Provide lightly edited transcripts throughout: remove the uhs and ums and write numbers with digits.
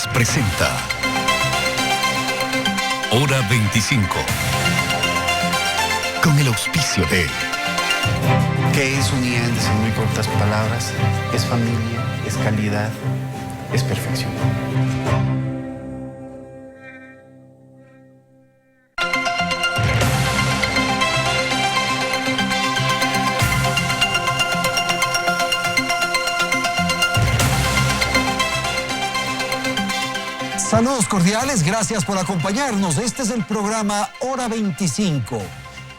Noticias presenta Hora 25 con el auspicio de... ¿Qué es unidad en muy cortas palabras? Es familia, es calidad, es perfección. Saludos cordiales, gracias por acompañarnos. Este es el programa Hora 25.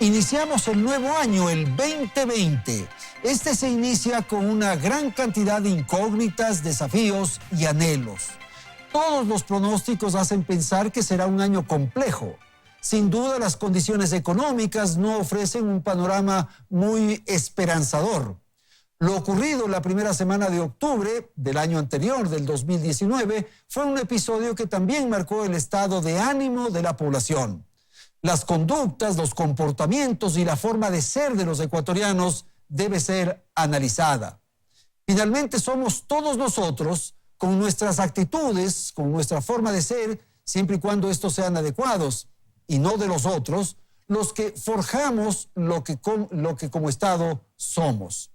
Iniciamos el nuevo año, el 2020. Este se inicia con una gran cantidad de incógnitas, desafíos y anhelos. Todos los pronósticos hacen pensar que será un año complejo. Sin duda, las condiciones económicas no ofrecen un panorama muy esperanzador. Lo ocurrido la primera semana de octubre del año anterior, del 2019, fue un episodio que también marcó el estado de ánimo de la población. Las conductas, los comportamientos y la forma de ser de los ecuatorianos debe ser analizada. Finalmente somos todos nosotros, con nuestras actitudes, con nuestra forma de ser, siempre y cuando estos sean adecuados, y no de los otros, los que forjamos lo que como Estado somos.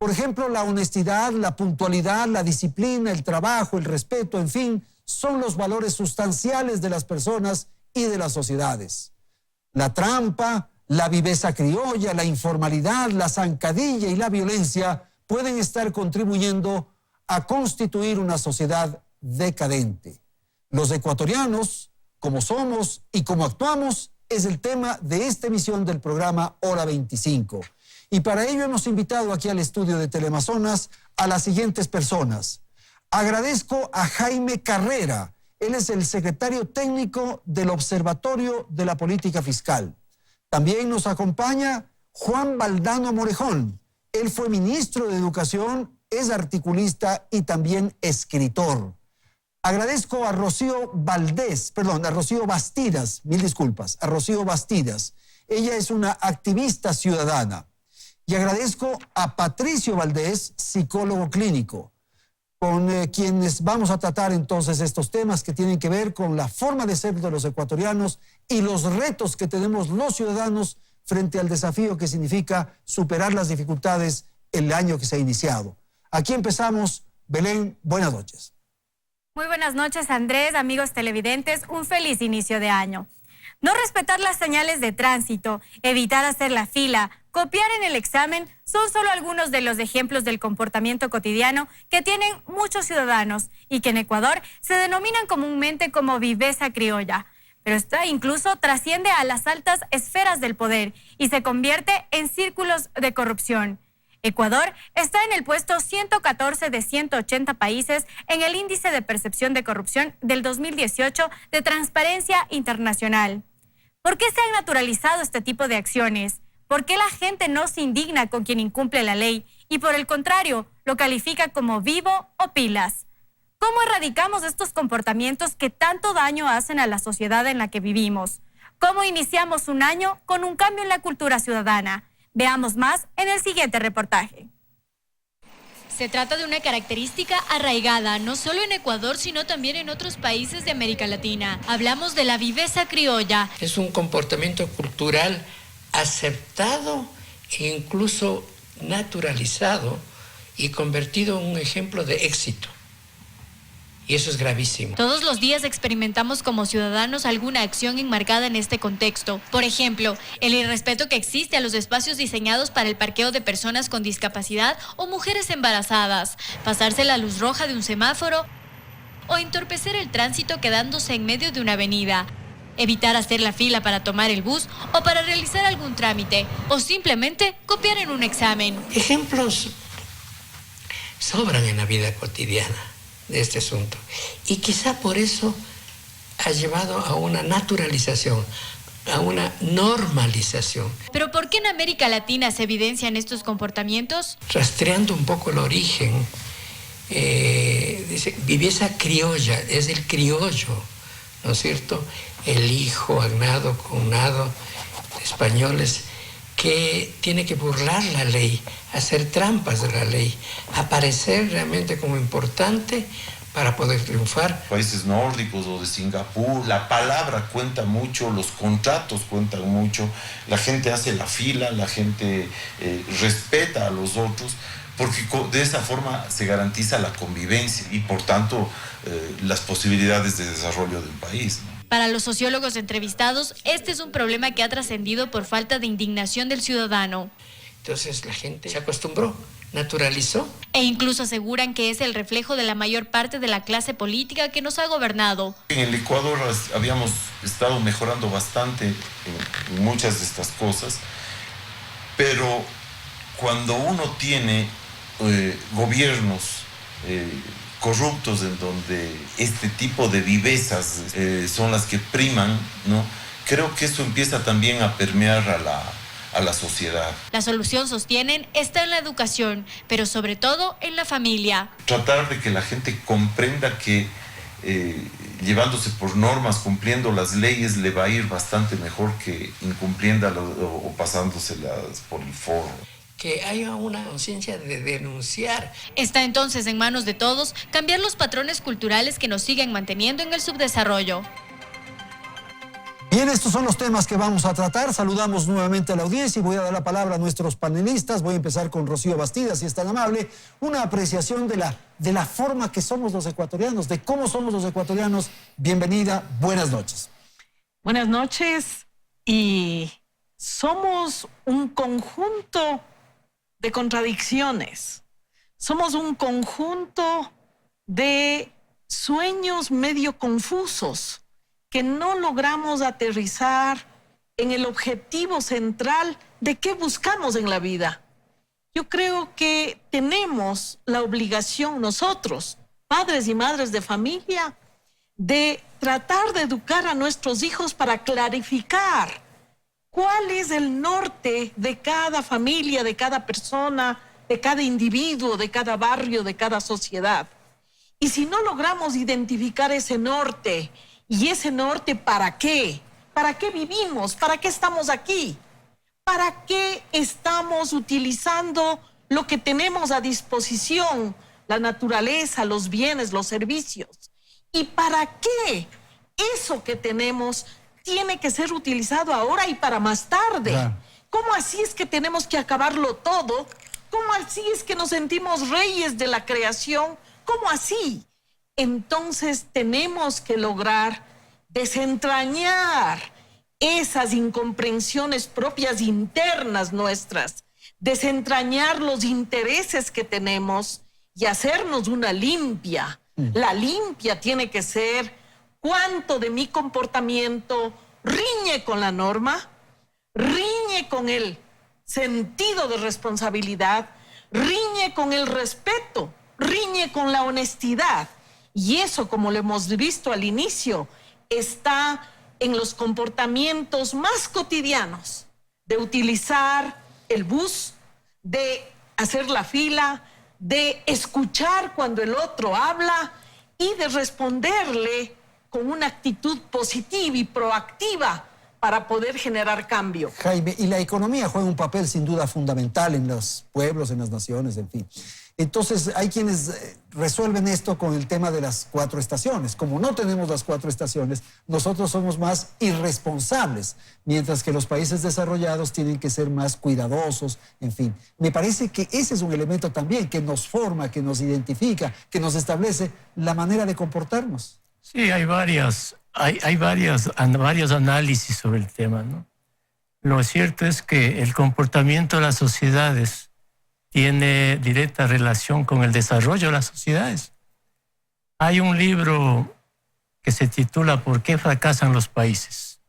Por ejemplo, la honestidad, la puntualidad, la disciplina, el trabajo, el respeto, en fin, son los valores sustanciales de las personas y de las sociedades. La trampa, la viveza criolla, la informalidad, la zancadilla y la violencia pueden estar contribuyendo a constituir una sociedad decadente. Los ecuatorianos, como somos y como actuamos, es el tema de esta emisión del programa Hora 25. Y para ello hemos invitado aquí al estudio de Teleamazonas a las siguientes personas. Agradezco a Jaime Carrera. Él es el secretario técnico del Observatorio de la Política Fiscal. También nos acompaña Juan Valdano Morejón. Él fue ministro de Educación, es articulista y también escritor. Agradezco a Rocío Bastidas, mil disculpas, a Rocío Bastidas. Ella es una activista ciudadana. Y agradezco a Patricio Valdés, psicólogo clínico, con quienes vamos a tratar entonces estos temas que tienen que ver con la forma de ser de los ecuatorianos y los retos que tenemos los ciudadanos frente al desafío que significa superar las dificultades el año que se ha iniciado. Aquí empezamos. Belén, buenas noches. Muy buenas noches, Andrés, amigos televidentes, un feliz inicio de año. No respetar las señales de tránsito, evitar hacer la fila, copiar en el examen son solo algunos de los ejemplos del comportamiento cotidiano que tienen muchos ciudadanos y que en Ecuador se denominan comúnmente como viveza criolla. Pero esta incluso trasciende a las altas esferas del poder y se convierte en círculos de corrupción. Ecuador está en el puesto 114 de 180 países en el índice de percepción de corrupción del 2018 de Transparencia Internacional. ¿Por qué se han naturalizado este tipo de acciones? ¿Por qué la gente no se indigna con quien incumple la ley y por el contrario lo califica como vivo o pilas? ¿Cómo erradicamos estos comportamientos que tanto daño hacen a la sociedad en la que vivimos? ¿Cómo iniciamos un año con un cambio en la cultura ciudadana? Veamos más en el siguiente reportaje. Se trata de una característica arraigada, no solo en Ecuador, sino también en otros países de América Latina. Hablamos de la viveza criolla. Es un comportamiento cultural aceptado e incluso naturalizado y convertido en un ejemplo de éxito. Y eso es gravísimo. Todos los días experimentamos como ciudadanos alguna acción enmarcada en este contexto. Por ejemplo, el irrespeto que existe a los espacios diseñados para el parqueo de personas con discapacidad o mujeres embarazadas, pasarse la luz roja de un semáforo o entorpecer el tránsito quedándose en medio de una avenida, evitar hacer la fila para tomar el bus o para realizar algún trámite, o simplemente copiar en un examen. Ejemplos sobran en la vida cotidiana de este asunto. Y quizá por eso ha llevado a una naturalización, a una normalización. ¿Pero por qué en América Latina se evidencian estos comportamientos? Rastreando un poco el origen, dice, viveza criolla, es el criollo, ¿no es cierto? El hijo, agnado, cunado, españoles, que tiene que burlar la ley, hacer trampas de la ley, aparecer realmente como importante para poder triunfar. Países nórdicos o de Singapur, la palabra cuenta mucho, los contratos cuentan mucho, la gente hace la fila, la gente respeta a los otros, porque de esa forma se garantiza la convivencia y por tanto las posibilidades de desarrollo del país, ¿no? Para los sociólogos entrevistados, este es un problema que ha trascendido por falta de indignación del ciudadano. Entonces la gente se acostumbró, naturalizó. E incluso aseguran que es el reflejo de la mayor parte de la clase política que nos ha gobernado. En el Ecuador habíamos estado mejorando bastante en muchas de estas cosas, pero cuando uno tiene gobiernos corruptos en donde este tipo de vivezas son las que priman, ¿no? Creo que eso empieza también a permear a la sociedad. La solución, sostienen, está en la educación, pero sobre todo en la familia. Tratar de que la gente comprenda que llevándose por normas, cumpliendo las leyes, le va a ir bastante mejor que incumpliéndolas o pasándoselas por el forro. Que haya una conciencia de denunciar. Está entonces en manos de todos cambiar los patrones culturales que nos siguen manteniendo en el subdesarrollo. Bien, estos son los temas que vamos a tratar. Saludamos nuevamente a la audiencia y voy a dar la palabra a nuestros panelistas. Voy a empezar con Rocío Bastida, si es tan amable. Una apreciación de la forma que somos los ecuatorianos, de cómo somos los ecuatorianos. Bienvenida, buenas noches. Buenas noches. Y somos un conjunto de contradicciones. Somos un conjunto de sueños medio confusos que no logramos aterrizar en el objetivo central de qué buscamos en la vida. Yo creo que tenemos la obligación nosotros, padres y madres de familia, de tratar de educar a nuestros hijos para clarificar cuál es el norte de cada familia, de cada persona, de cada individuo, de cada barrio, de cada sociedad. Y si no logramos identificar ese norte, y ese norte, ¿para qué? ¿Para qué vivimos? ¿Para qué estamos aquí? ¿Para qué estamos utilizando lo que tenemos a disposición? La naturaleza, los bienes, los servicios. ¿Y para qué eso que tenemos tiene que ser utilizado ahora y para más tarde? Claro. ¿Cómo así es que tenemos que acabarlo todo? ¿Cómo así es que nos sentimos reyes de la creación? ¿Cómo así? Entonces tenemos que lograr desentrañar esas incomprensiones propias internas nuestras, desentrañar los intereses que tenemos y hacernos una limpia. La limpia tiene que ser cuánto de mi comportamiento riñe con la norma, riñe con el sentido de responsabilidad, riñe con el respeto, riñe con la honestidad. Y eso, como lo hemos visto al inicio, está en los comportamientos más cotidianos, de utilizar el bus, de hacer la fila, de escuchar cuando el otro habla y de responderle con una actitud positiva y proactiva para poder generar cambio. Jaime, y la economía juega un papel sin duda fundamental en los pueblos, en las naciones, en fin. Entonces hay quienes resuelven esto con el tema de las 4 estaciones. Como no tenemos las 4 estaciones, nosotros somos más irresponsables, mientras que los países desarrollados tienen que ser más cuidadosos, en fin. Me parece que ese es un elemento también que nos forma, que nos identifica, que nos establece la manera de comportarnos. Sí, hay varios análisis sobre el tema, ¿no? Lo cierto es que el comportamiento de las sociedades tiene directa relación con el desarrollo de las sociedades. Hay un libro que se titula ¿Por qué fracasan los países?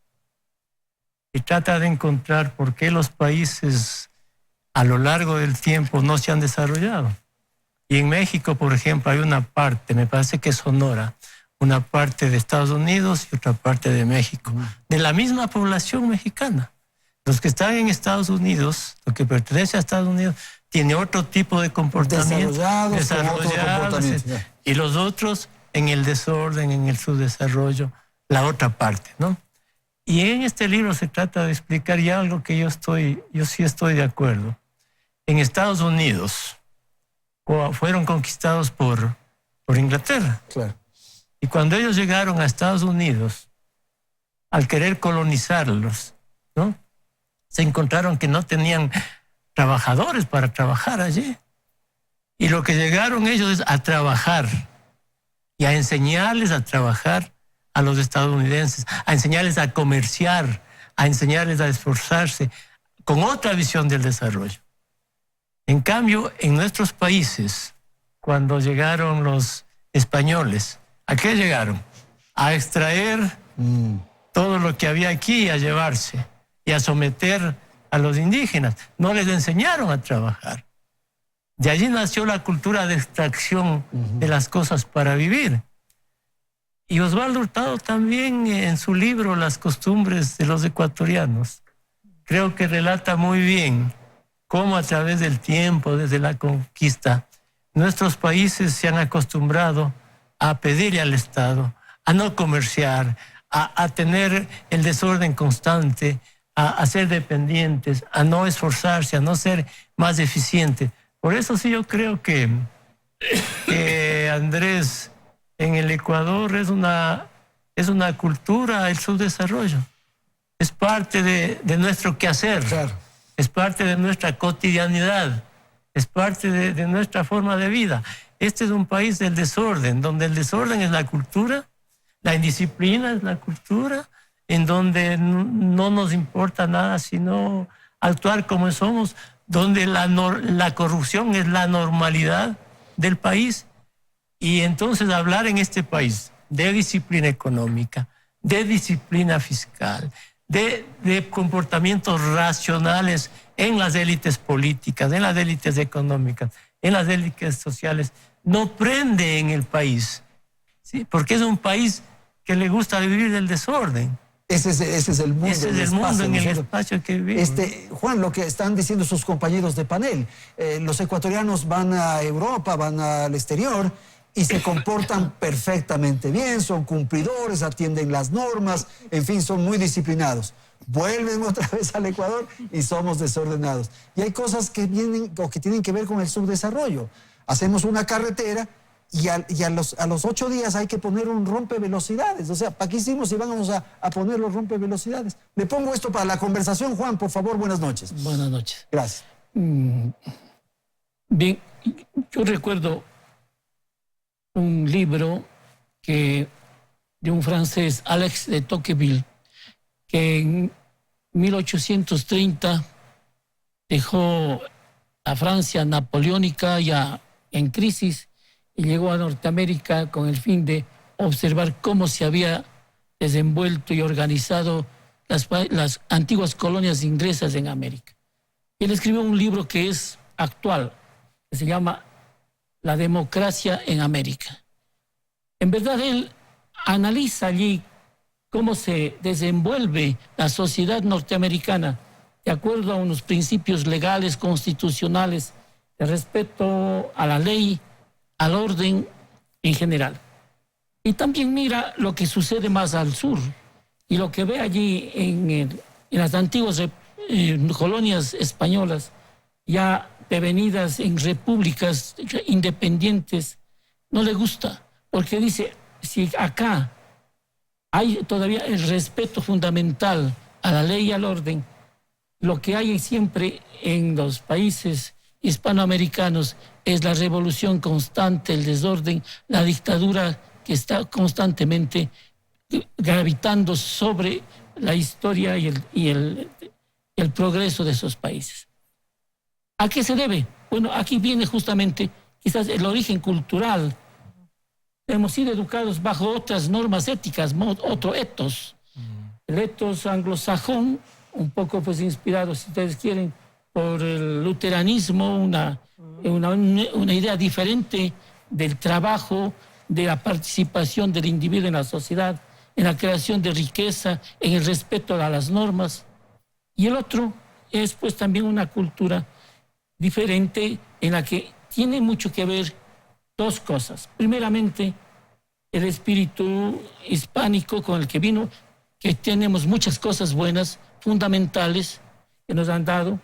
Y trata de encontrar por qué los países a lo largo del tiempo no se han desarrollado. Y en México, por ejemplo, hay una parte, me parece que es Sonora, una parte de Estados Unidos y otra parte de México, de la misma población mexicana. Los que están en Estados Unidos, lo que pertenece a Estados Unidos, tiene otro tipo de comportamiento. Desarrollados, y los otros en el desorden, en el subdesarrollo, la otra parte, ¿no? Y en este libro se trata de explicar ya algo que yo sí estoy de acuerdo. En Estados Unidos fueron conquistados por por Inglaterra. Claro. Y cuando ellos llegaron a Estados Unidos, al querer colonizarlos, ¿no?, se encontraron que no tenían trabajadores para trabajar allí. Y lo que llegaron ellos es a trabajar y a enseñarles a trabajar a los estadounidenses, a enseñarles a comerciar, a enseñarles a esforzarse con otra visión del desarrollo. En cambio, en nuestros países, cuando llegaron los españoles, ¿a qué llegaron? A extraer todo lo que había aquí y a llevarse y a someter a los indígenas. No les enseñaron a trabajar. De allí nació la cultura de extracción de las cosas para vivir. Y Osvaldo Hurtado también, en su libro Las costumbres de los ecuatorianos, creo que relata muy bien cómo a través del tiempo, desde la conquista, nuestros países se han acostumbrado a pedirle al Estado, a no comerciar, a tener el desorden constante, a ser dependientes, a no esforzarse, a no ser más eficientes. Por eso sí yo creo que Andrés, en el Ecuador es una cultura, el subdesarrollo. Es parte de nuestro quehacer, claro. Es parte de nuestra cotidianidad, es parte de nuestra forma de vida. Este es un país del desorden, donde el desorden es la cultura, la indisciplina es la cultura, en donde no nos importa nada sino actuar como somos, donde la corrupción es la normalidad del país. Y entonces hablar en este país de disciplina económica, de disciplina fiscal, de comportamientos racionales en las élites políticas, en las élites económicas, en las élites sociales, no prende en el país, ¿sí? Porque es un país que le gusta vivir del desorden. Ese es el mundo. Ese es el mundo en el espacio que vivimos. Juan, lo que están diciendo sus compañeros de panel, los ecuatorianos van a Europa, van al exterior y se comportan perfectamente bien, son cumplidores, atienden las normas, en fin, son muy disciplinados. Vuelven otra vez al Ecuador y somos desordenados. Y hay cosas que vienen o que tienen que ver con el subdesarrollo. Hacemos una carretera y a los 8 días hay que poner un rompevelocidades. O sea, ¿para qué hicimos si vamos a poner los rompevelocidades? Le pongo esto para la conversación. Juan, por favor, buenas noches. Buenas noches. Gracias. Bien, yo recuerdo un libro de un francés, Alex de Tocqueville, que en 1830 dejó a Francia napoleónica ya en crisis y llegó a Norteamérica con el fin de observar cómo se había desenvuelto y organizado las antiguas colonias inglesas en América. Él escribió un libro que es actual, que se llama La democracia en América. En verdad, él analiza allí cómo se desenvuelve la sociedad norteamericana de acuerdo a unos principios legales, constitucionales, de respeto a la ley, al orden en general. Y también mira lo que sucede más al sur y lo que ve allí en las antiguas colonias españolas, ya devenidas en repúblicas independientes, no le gusta, porque dice, si acá hay todavía el respeto fundamental a la ley y al orden, lo que hay siempre en los países hispanoamericanos es la revolución constante, el desorden, la dictadura que está constantemente gravitando sobre la historia y el progreso de esos países. ¿A qué se debe? Bueno, aquí viene justamente quizás el origen cultural. Hemos sido educados bajo otras normas éticas, otro etos. El etos anglosajón, un poco pues inspirado, si ustedes quieren, por el luteranismo, una idea diferente del trabajo, de la participación del individuo en la sociedad, en la creación de riqueza, en el respeto a las normas. Y el otro es pues también una cultura diferente en la que tiene mucho que ver dos cosas. Primeramente, el espíritu hispánico con el que vino, que tenemos muchas cosas buenas, fundamentales, que nos han dado,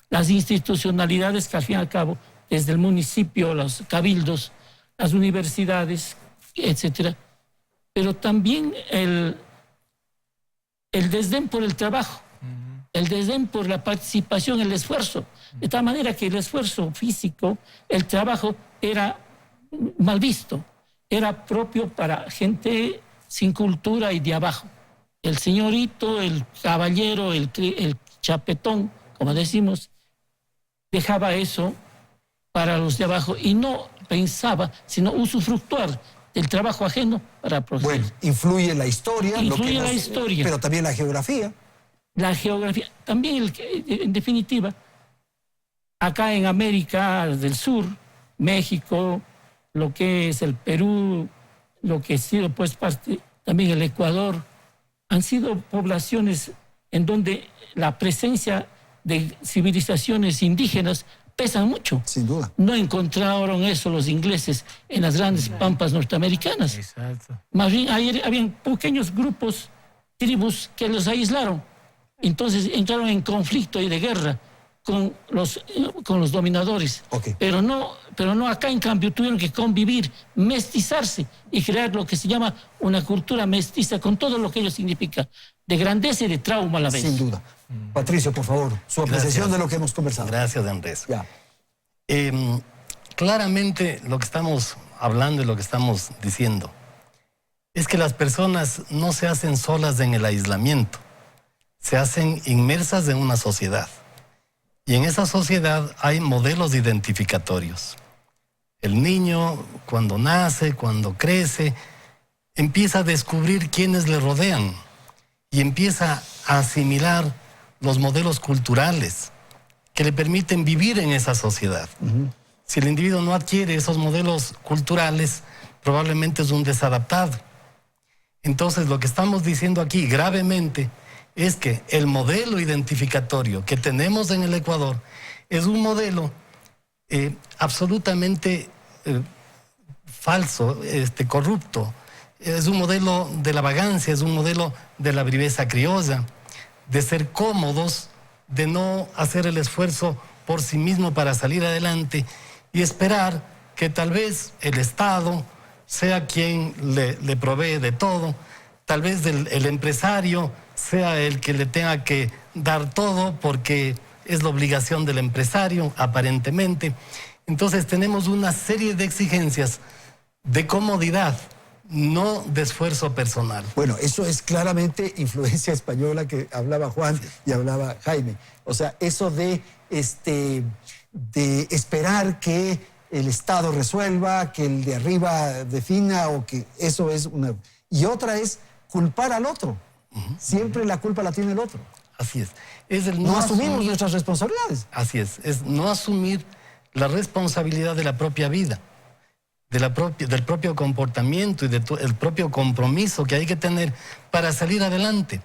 las institucionalidades que al fin y al cabo, desde el municipio, los cabildos, las universidades, etcétera, pero también el desdén por el trabajo, el desdén por la participación, el esfuerzo, de tal manera que el esfuerzo físico, el trabajo era mal visto, era propio para gente sin cultura y de abajo. El señorito, el caballero, el chapetón, como decimos, dejaba eso para los de abajo y no pensaba, sino usufructuar del trabajo ajeno para proceder. Bueno, influye la historia. Influye la historia. Pero también la geografía. La geografía, también, en definitiva, acá en América del Sur, México, lo que es el Perú, lo que ha sido pues parte, también el Ecuador, han sido poblaciones en donde la presencia de civilizaciones indígenas pesan mucho. Sin duda. No encontraron eso los ingleses en las grandes pampas norteamericanas. Exacto. Más bien, habían pequeños grupos, tribus que los aislaron. Entonces entraron en conflicto y de guerra con los dominadores. Okay. Pero no acá, en cambio, tuvieron que convivir, mestizarse y crear lo que se llama una cultura mestiza con todo lo que ello significa, de grandeza y de trauma a la vez. Sin duda. Patricio, por favor, su apreciación de lo que hemos conversado. Gracias, Andrés. Ya. Claramente lo que estamos hablando y lo que estamos diciendo es que las personas no se hacen solas en el aislamiento, se hacen inmersas en una sociedad. Y en esa sociedad hay modelos identificatorios. El niño, cuando nace, cuando crece, empieza a descubrir quiénes le rodean y empieza a asimilar los modelos culturales que le permiten vivir en esa sociedad. Si el individuo no adquiere esos modelos culturales, probablemente es un desadaptado. Entonces, lo que estamos diciendo aquí gravemente es que el modelo identificatorio que tenemos en el Ecuador es un modelo absolutamente falso, corrupto. Es un modelo de la vagancia, es un modelo de la viveza criolla, de ser cómodos, de no hacer el esfuerzo por sí mismo para salir adelante y esperar que tal vez el Estado sea quien le provee de todo, tal vez el empresario sea el que le tenga que dar todo porque es la obligación del empresario, aparentemente. Entonces tenemos una serie de exigencias de comodidad, no de esfuerzo personal. Bueno, eso es claramente influencia española que hablaba Juan y hablaba Jaime. O sea, eso de esperar que el Estado resuelva, que el de arriba defina, o que eso es una... Y otra es culpar al otro. Siempre la culpa la tiene el otro. Así es. Es el no asumimos nuestras responsabilidades. Así es no asumir la responsabilidad de la propia vida, del propio comportamiento y del propio compromiso que hay que tener para salir adelante.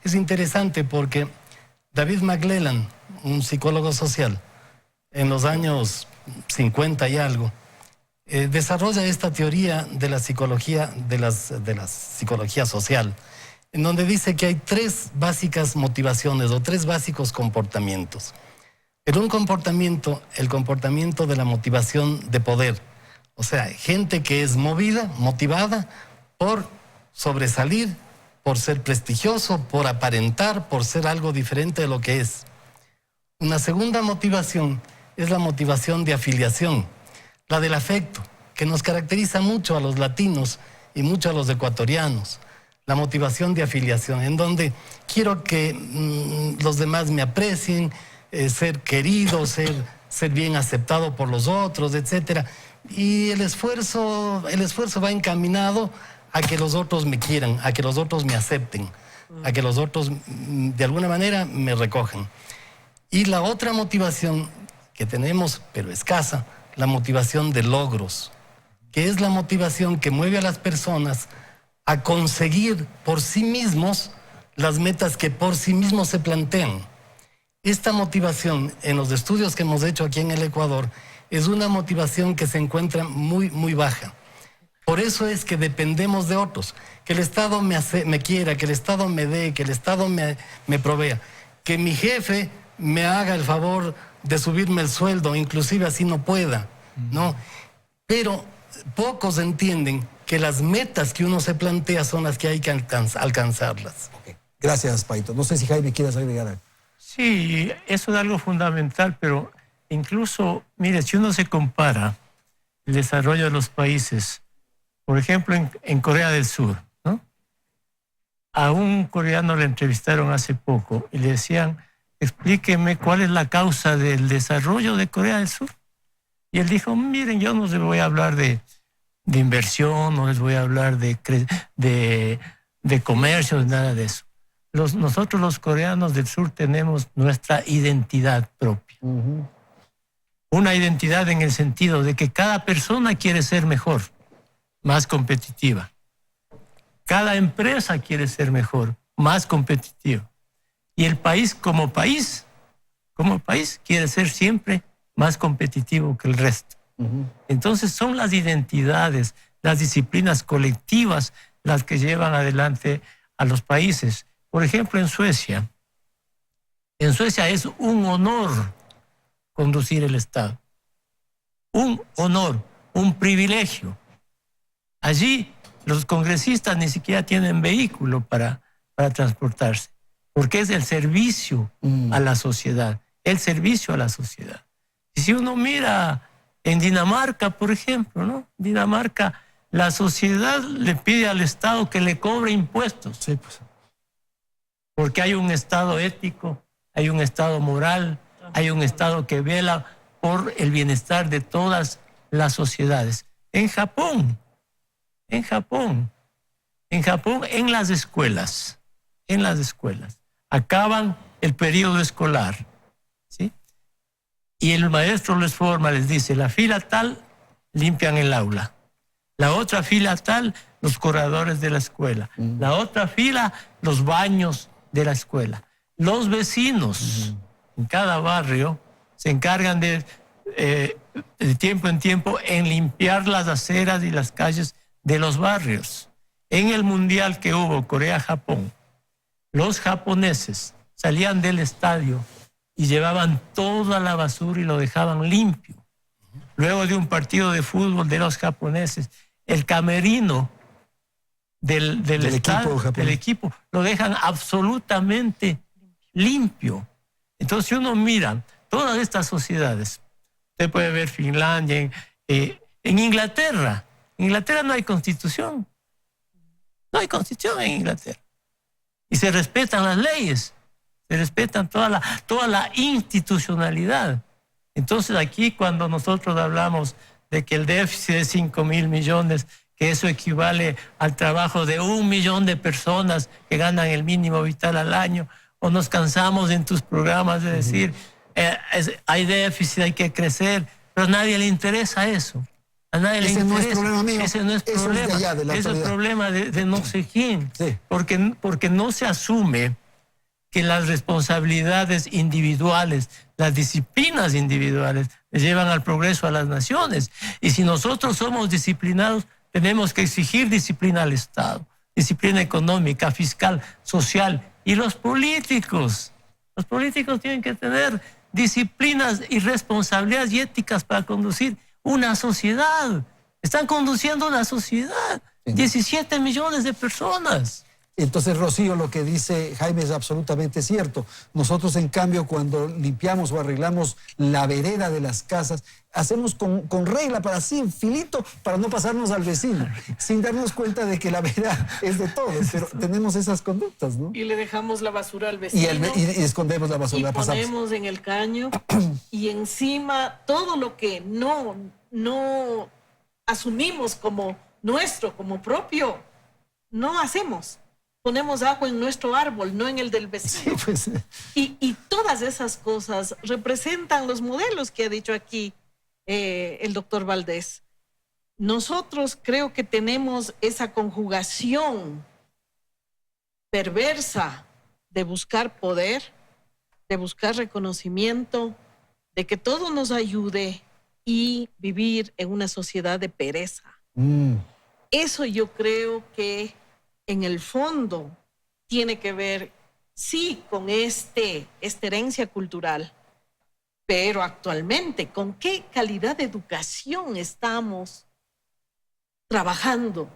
Es interesante porque David McClelland, un psicólogo social, en los años 50 y algo, desarrolla esta teoría de la psicología, de la psicología social, en donde dice que hay tres básicas motivaciones o tres básicos comportamientos. En un comportamiento, el comportamiento de la motivación de poder, o sea, gente que es motivada por sobresalir, por ser prestigioso, por aparentar, por ser algo diferente de lo que es. Una segunda motivación es la motivación de afiliación, la del afecto, que nos caracteriza mucho a los latinos y mucho a los ecuatorianos. La motivación de afiliación, en donde quiero que los demás me aprecien, ser querido, ser bien aceptado por los otros, etc. Y el esfuerzo va encaminado a que los otros me quieran, a que los otros me acepten, a que los otros de alguna manera me recojan. Y la otra motivación que tenemos, pero escasa, la motivación de logros, que es la motivación que mueve a las personas a conseguir por sí mismos las metas que por sí mismos se plantean. Esta motivación, en los estudios que hemos hecho aquí en el Ecuador, es una motivación que se encuentra muy, muy baja. Por eso es que dependemos de otros, que el Estado me quiera, que el Estado me dé, que el Estado me provea, que mi jefe me haga el favor de subirme el sueldo, inclusive así no pueda, ¿no? Pero pocos entienden que las metas que uno se plantea son las que hay que alcanzarlas. Okay. Gracias, Paito. No sé si Jaime quieras agregar algo. Sí, eso es algo fundamental, pero incluso, mire, si uno se compara el desarrollo de los países, por ejemplo, en Corea del Sur, ¿no? A un coreano le entrevistaron hace poco y le decían, explíqueme cuál es la causa del desarrollo de Corea del Sur. Y él dijo, miren, yo no les voy a hablar de inversión, no les voy a hablar de comercio, nada de eso. Nosotros los coreanos del sur tenemos nuestra identidad propia. Una identidad en el sentido de que cada persona quiere ser mejor, más competitiva. Cada empresa quiere ser mejor, más competitiva. Y el país, como país quiere ser siempre más competitivo que el resto. Entonces son las identidades, las disciplinas colectivas las que llevan adelante a los países. Por ejemplo, en Suecia es un honor conducir el Estado. Un honor, un privilegio. Allí los congresistas ni siquiera tienen vehículo para transportarse, porque es el servicio a la sociedad, el servicio a la sociedad. Y si uno mira en Dinamarca, por ejemplo, ¿no? Dinamarca, la sociedad le pide al Estado que le cobre impuestos. Sí, pues. Porque hay un Estado ético, hay un Estado moral, hay un Estado que vela por el bienestar de todas las sociedades. En Japón, en las escuelas, acaban el periodo escolar, ¿sí? Y el maestro les forma, les dice, la fila tal, limpian el aula. La otra fila tal, los corredores de la escuela. La otra fila, los baños de la escuela. Los vecinos en cada barrio se encargan de tiempo en tiempo en limpiar las aceras y las calles de los barrios. En el mundial que hubo Corea-Japón, los japoneses salían del estadio y llevaban toda la basura y lo dejaban limpio. Luego de un partido de fútbol de los japoneses, el camerino del equipo lo dejan absolutamente limpio. Entonces, si uno mira todas estas sociedades, usted puede ver Finlandia, en Inglaterra. En Inglaterra no hay constitución. No hay constitución en Inglaterra. Y se respetan las leyes, se respetan toda la institucionalidad. Entonces, aquí cuando nosotros hablamos de que el déficit es 5.000 millones, que eso equivale al trabajo de 1 millón de personas que ganan el mínimo vital al año, o nos cansamos en tus programas de decir, hay déficit, hay que crecer, pero a nadie le interesa eso. A nadie le interesa. No es problema mío. Ese no es problema. Es el problema de no sé quién. Sí. Porque no se asume que las responsabilidades individuales, las disciplinas individuales, llevan al progreso a las naciones. Y si nosotros somos disciplinados, tenemos que exigir disciplina al Estado, disciplina económica, fiscal, social. Y los políticos tienen que tener disciplinas y responsabilidades y éticas para conducir una sociedad. Están conduciendo una sociedad, 17 millones de personas. Entonces, Rocío, lo que dice Jaime es absolutamente cierto. Nosotros, en cambio, cuando limpiamos o arreglamos la vereda de las casas, hacemos con regla, para así, filito, para no pasarnos al vecino, sin darnos cuenta de que la vereda es de todos, pero tenemos esas conductas, ¿no? Y le dejamos la basura al vecino. Y escondemos la basura. Y ponemos en el caño, y encima todo lo que no asumimos como nuestro, como propio, no hacemos. Ponemos agua en nuestro árbol, no en el del vecino. Sí, pues. Y todas esas cosas representan los modelos que ha dicho aquí el doctor Valdés. Nosotros creo que tenemos esa conjugación perversa de buscar poder, de buscar reconocimiento, de que todo nos ayude y vivir en una sociedad de pereza. Eso yo creo que en el fondo tiene que ver, sí, con esta herencia cultural, pero actualmente, ¿con qué calidad de educación estamos trabajando,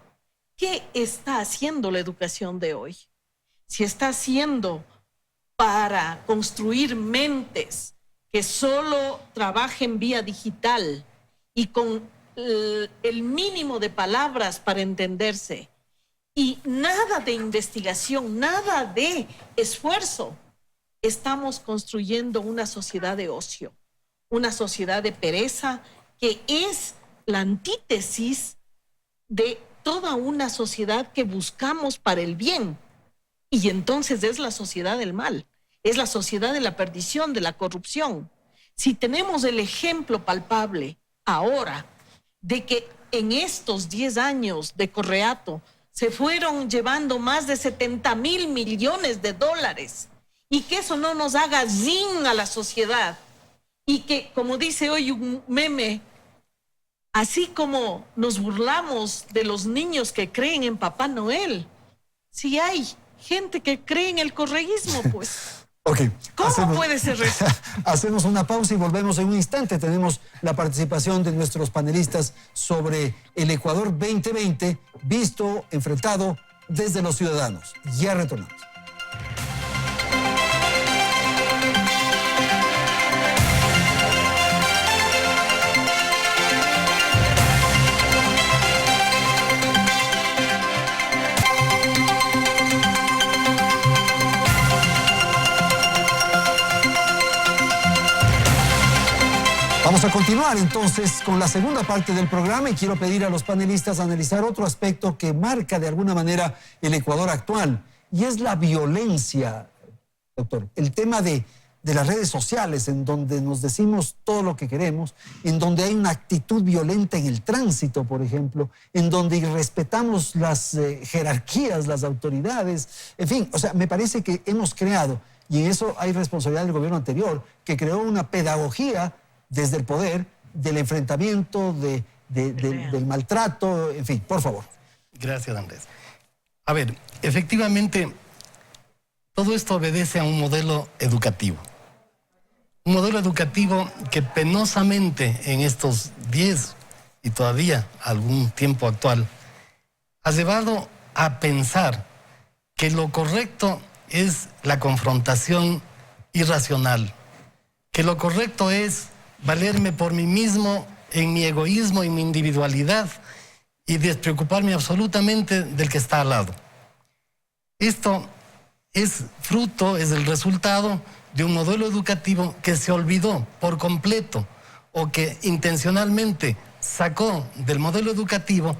¿qué está haciendo la educación de hoy? Si está haciendo para construir mentes que solo trabajen vía digital y con el mínimo de palabras para entenderse, y nada de investigación, nada de esfuerzo, estamos construyendo una sociedad de ocio, una sociedad de pereza, que es la antítesis de toda una sociedad que buscamos para el bien. Y entonces es la sociedad del mal, es la sociedad de la perdición, de la corrupción. Si tenemos el ejemplo palpable ahora de que en estos 10 años de Correato se fueron llevando más de 70.000 millones de dólares, y que eso no nos haga zing a la sociedad, y que, como dice hoy un meme, así como nos burlamos de los niños que creen en Papá Noel, si hay gente que cree en el correísmo, pues... Okay, ¿Cómo puede ser eso? Hacemos una pausa y volvemos en un instante. Tenemos la participación de nuestros panelistas sobre el Ecuador 2020, visto, enfrentado desde los ciudadanos. Ya retornamos. Vamos a continuar entonces con la segunda parte del programa y quiero pedir a los panelistas analizar otro aspecto que marca de alguna manera el Ecuador actual, y es la violencia, doctor. El tema de las redes sociales, en donde nos decimos todo lo que queremos, en donde hay una actitud violenta en el tránsito, por ejemplo, en donde irrespetamos las jerarquías, las autoridades, en fin, o sea, me parece que hemos creado, y en eso hay responsabilidad del gobierno anterior, que creó una pedagogía desde el poder, del enfrentamiento, del maltrato, en fin, por favor. Gracias, Andrés. A ver, efectivamente, todo esto obedece a un modelo educativo. Un modelo educativo que penosamente en estos 10 y todavía algún tiempo actual ha llevado a pensar que lo correcto es la confrontación irracional, que lo correcto es valerme por mí mismo, en mi egoísmo, en mi individualidad, y despreocuparme absolutamente del que está al lado. Esto es fruto, es el resultado de un modelo educativo que se olvidó por completo, o que intencionalmente sacó del modelo educativo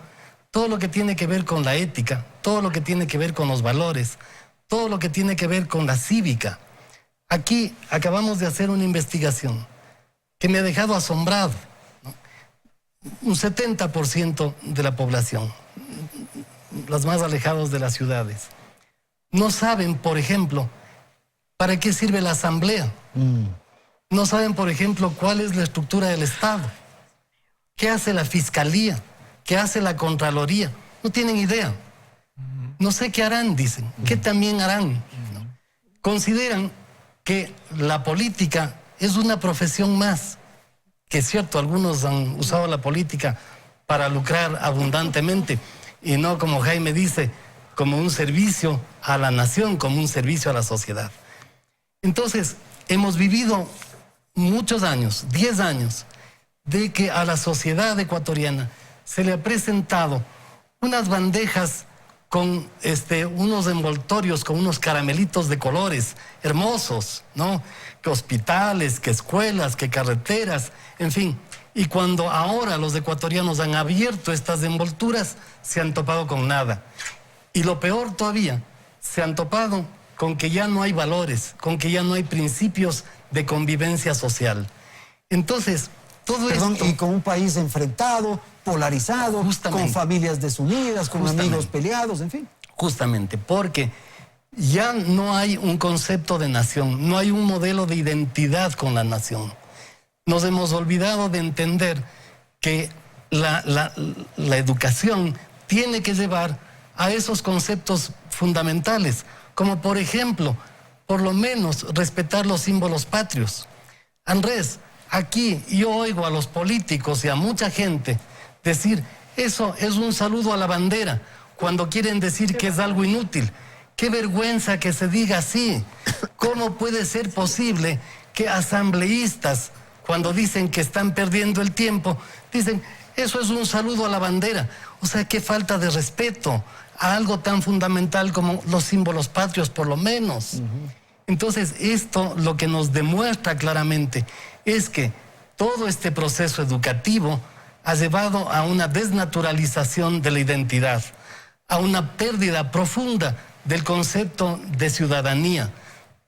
todo lo que tiene que ver con la ética, todo lo que tiene que ver con los valores, todo lo que tiene que ver con la cívica. Aquí acabamos de hacer una investigación que me ha dejado asombrado, ¿no? Un 70% de la población, los más alejados de las ciudades, no saben, por ejemplo, para qué sirve la asamblea. No saben, por ejemplo, cuál es la estructura del Estado, qué hace la fiscalía, qué hace la contraloría. No tienen idea. No sé qué harán, dicen. ¿Qué también harán? ¿No? Consideran que la política es una profesión más, que es cierto, algunos han usado la política para lucrar abundantemente, y no, como Jaime dice, como un servicio a la nación, como un servicio a la sociedad. Entonces, hemos vivido muchos años, 10 años, de que a la sociedad ecuatoriana se le ha presentado unas bandejas con unos envoltorios, con unos caramelitos de colores hermosos, ¿no? Que hospitales, que escuelas, que carreteras, en fin. Y cuando ahora los ecuatorianos han abierto estas envolturas, se han topado con nada. Y lo peor todavía, se han topado con que ya no hay valores, con que ya no hay principios de convivencia social. Entonces, todo esto... Y con un país enfrentado, polarizado, con familias desunidas, con amigos peleados, en fin. Justamente, porque ya no hay un concepto de nación, no hay un modelo de identidad con la nación. Nos hemos olvidado de entender que la educación tiene que llevar a esos conceptos fundamentales, como por ejemplo, por lo menos respetar los símbolos patrios. Andrés, aquí yo oigo a los políticos y a mucha gente decir, Eso es un saludo a la bandera, cuando quieren decir que es algo inútil. Qué vergüenza que se diga así. ¿Cómo puede ser posible que asambleístas, cuando dicen que están perdiendo el tiempo, dicen, eso es un saludo a la bandera? O sea, qué falta de respeto a algo tan fundamental como los símbolos patrios, por lo menos. Entonces, esto lo que nos demuestra claramente es que todo este proceso educativo ha llevado a una desnaturalización de la identidad, a una pérdida profunda del concepto de ciudadanía.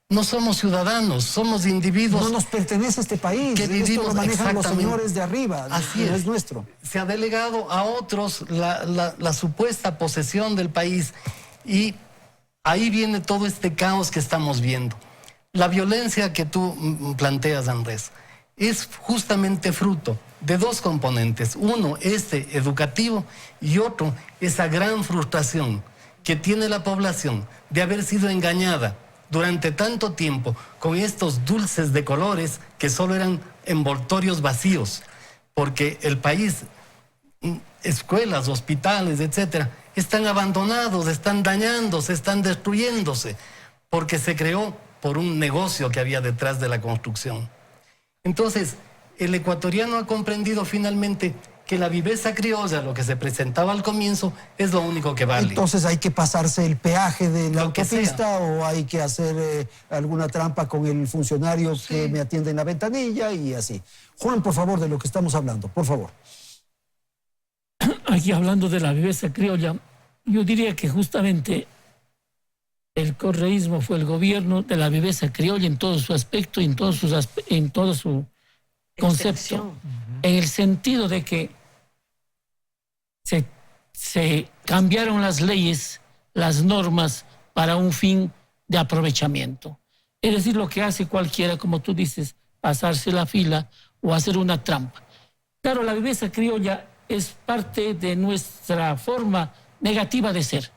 No somos ciudadanos, somos individuos. No nos pertenece este país. Que vivimos, esto lo manejan los exactamente, señores de arriba. Así no es nuestro. Se ha delegado a otros la supuesta posesión del país y ahí viene todo este caos que estamos viendo. La violencia que tú planteas, Andrés, es justamente fruto de dos componentes. Uno, este educativo, y otro, esa gran frustración que tiene la población de haber sido engañada durante tanto tiempo con estos dulces de colores que solo eran envoltorios vacíos, porque el país, escuelas, hospitales, etcétera, están abandonados, están dañándose, están destruyéndose, porque se creó por un negocio que había detrás de la construcción. Entonces, el ecuatoriano ha comprendido finalmente que la viveza criolla, lo que se presentaba al comienzo, es lo único que vale. Entonces hay que pasarse el peaje de la Lo que autopista o hay que hacer alguna trampa con el funcionario que me atiende en la ventanilla y así. Juan, por favor, de lo que estamos hablando, por favor. Aquí hablando de la viveza criolla, yo diría que justamente el correísmo fue el gobierno de la viveza criolla en todo su aspecto y en todo su concepto, en el sentido de que se cambiaron las leyes, las normas para un fin de aprovechamiento. Es decir, lo que hace cualquiera, como tú dices, pasarse la fila o hacer una trampa. Claro, la viveza criolla es parte de nuestra forma negativa de ser,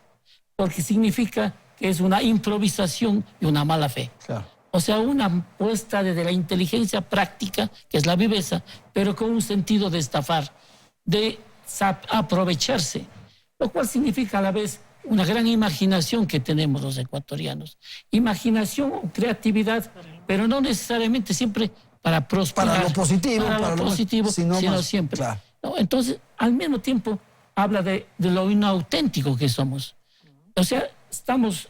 porque significa que es una improvisación y una mala fe. Claro. O sea, una apuesta desde la inteligencia práctica, que es la viveza, pero con un sentido de estafar, de aprovecharse, lo cual significa a la vez una gran imaginación que tenemos los ecuatorianos. Imaginación o creatividad, pero no necesariamente siempre para prosperar. Para lo positivo. Para lo positivo, sino siempre. Claro. ¿No? Entonces, al mismo tiempo, habla de lo inauténtico que somos. O sea, estamos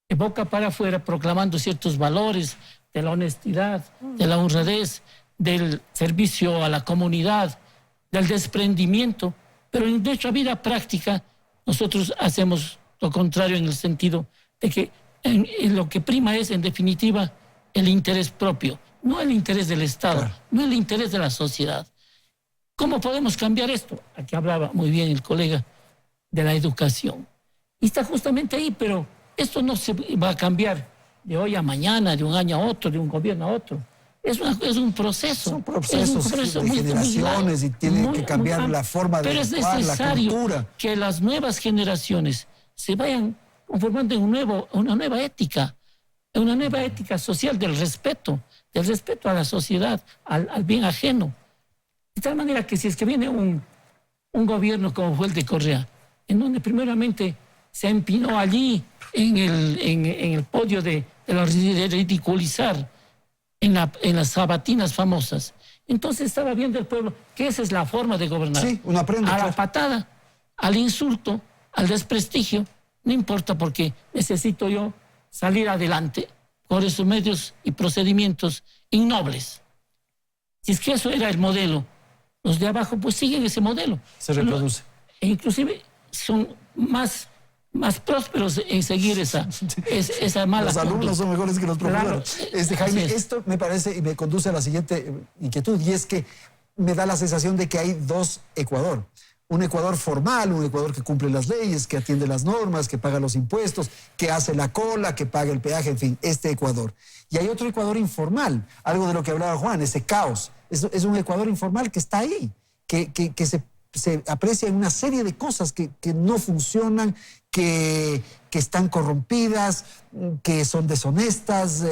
de boca para afuera proclamando ciertos valores de la honestidad, de la honradez, del servicio a la comunidad, del desprendimiento, pero en nuestra vida práctica nosotros hacemos lo contrario en el sentido de que en lo que prima es, en definitiva, el interés propio, no el interés del Estado, claro, no el interés de la sociedad. ¿Cómo podemos cambiar esto? Aquí hablaba muy bien el colega de la educación. Y está justamente ahí, pero esto no se va a cambiar de hoy a mañana, de un año a otro, de un gobierno a otro. Es un proceso. Son procesos de muy generaciones y tiene que cambiar la forma de actuar, la cultura. Pero es necesario que las nuevas generaciones se vayan conformando en una nueva ética social del respeto a la sociedad, al bien ajeno. De tal manera que si es que viene un gobierno como fue el de Correa, en donde primeramente se empinó allí en el podio de ridiculizar en las sabatinas famosas. Entonces estaba viendo el pueblo que esa es la forma de gobernar. Sí, uno aprende. A la patada, al insulto, al desprestigio, no importa, porque necesito yo salir adelante por esos medios y procedimientos innobles. Si es que eso era el modelo, los de abajo pues siguen ese modelo. Se reproduce. E inclusive son más prósperos en seguir esa mala Los alumnos son mejores que los profesores. Claro. Jaime, esto me parece y me conduce a la siguiente inquietud, y es que me da la sensación de que hay dos Ecuador. Un Ecuador formal, un Ecuador que cumple las leyes, que atiende las normas, que paga los impuestos, que hace la cola, que paga el peaje, en fin, este Ecuador. Y hay otro Ecuador informal, algo de lo que hablaba Juan, ese caos. Es un Ecuador informal que está ahí, que se aprecia en una serie de cosas que no funcionan, que están corrompidas, que son deshonestas,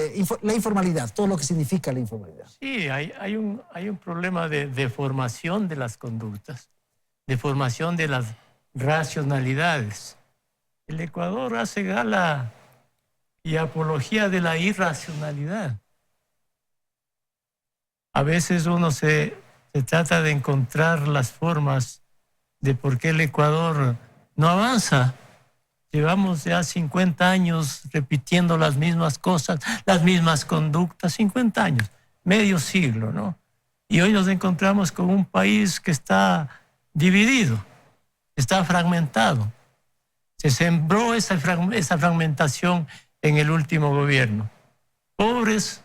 la informalidad, todo lo que significa la informalidad. Sí, hay un problema de formación de las conductas. deformación de las racionalidades. El Ecuador hace gala y apología de la irracionalidad. A veces uno se trata de encontrar las formas de por qué el Ecuador no avanza. Llevamos ya 50 años repitiendo las mismas cosas, las mismas conductas, 50 años, medio siglo, ¿no? Y hoy nos encontramos con un país que está dividido, está fragmentado. Se sembró esa fragmentación en el último gobierno. Pobres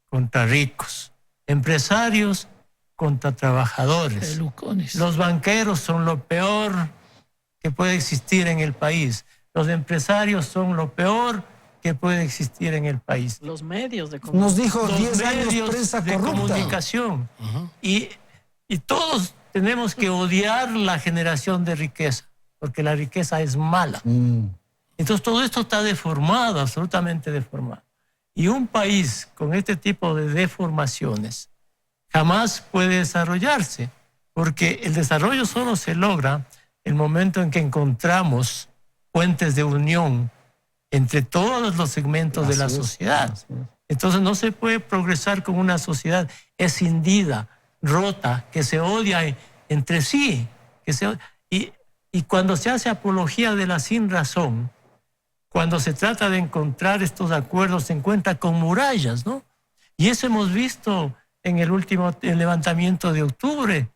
contra ricos, empresarios contra trabajadores. Pelucones. Los banqueros son lo peor que puede existir en el país. Los empresarios son lo peor que puede existir en el país. Los medios de Nos dijo Los 10 años medios prensa de corrupta. comunicación. Y todos tenemos que odiar la generación de riqueza, porque la riqueza es mala. Entonces todo esto está deformado, absolutamente deformado. Y un país con este tipo de deformaciones jamás puede desarrollarse, porque el desarrollo solo se logra el momento en que encontramos puentes de unión entre todos los segmentos de la sociedad. Entonces no se puede progresar con una sociedad escindida, rota, que se odia entre sí. Y cuando se hace apología de la sinrazón, cuando se trata de encontrar estos acuerdos, se encuentra con murallas, ¿no? Y eso hemos visto en el último levantamiento de octubre.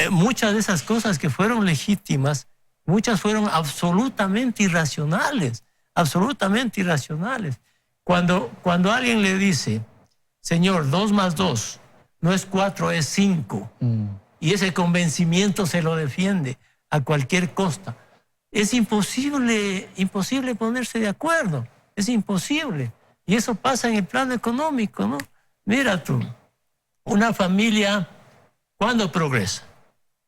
Muchas de esas cosas que fueron legítimas, muchas fueron absolutamente irracionales, absolutamente irracionales. Cuando alguien le dice, señor, 2 más 2 no es 4, es 5, y ese convencimiento se lo defiende a cualquier costa, es imposible ponerse de acuerdo, es imposible. Y eso pasa en el plano económico, ¿no? Mira tú, una familia, ¿cuándo progresa?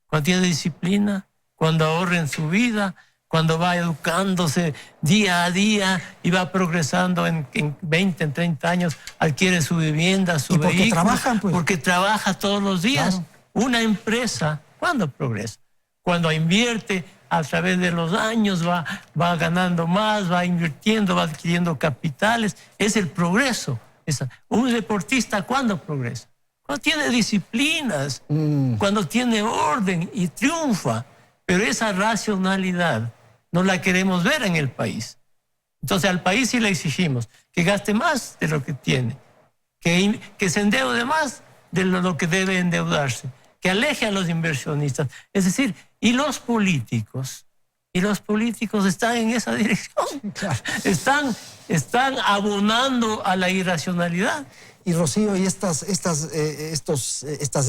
Cuando tiene disciplina, cuando ahorra en su vida, cuando va educándose día a día y va progresando en 20, en 30 años, adquiere su vivienda, su vehículo. Porque trabajan, pues. Porque trabaja todos los días. Claro. Una empresa, ¿cuándo progresa? Cuando invierte a través de los años, va ganando más, va invirtiendo, va adquiriendo capitales. Es el progreso. Un deportista, ¿cuándo progresa? Cuando tiene disciplinas, cuando tiene orden y triunfa. Pero esa racionalidad no la queremos ver en el país. Entonces al país sí le exigimos que gaste más de lo que tiene, que se endeude más de lo que debe endeudarse, que aleje a los inversionistas. Es decir, y los políticos están en esa dirección. Claro. Están abonando a la irracionalidad. Y Rocío, y estas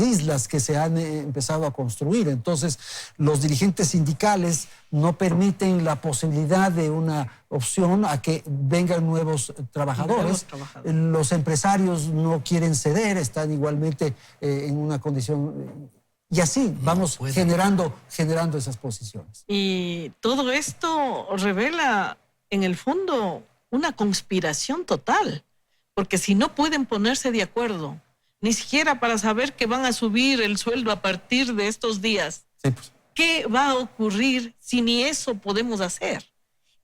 islas que se han empezado a construir, entonces los dirigentes sindicales no permiten la posibilidad de una opción a que vengan nuevos trabajadores. Los empresarios no quieren ceder, están igualmente en una condición... Y así vamos generando esas posiciones. Y todo esto revela, en el fondo, una conspiración total. Porque si no pueden ponerse de acuerdo, ni siquiera para saber que van a subir el sueldo a partir de estos días, Sí, pues. ¿qué va a ocurrir si ni eso podemos hacer?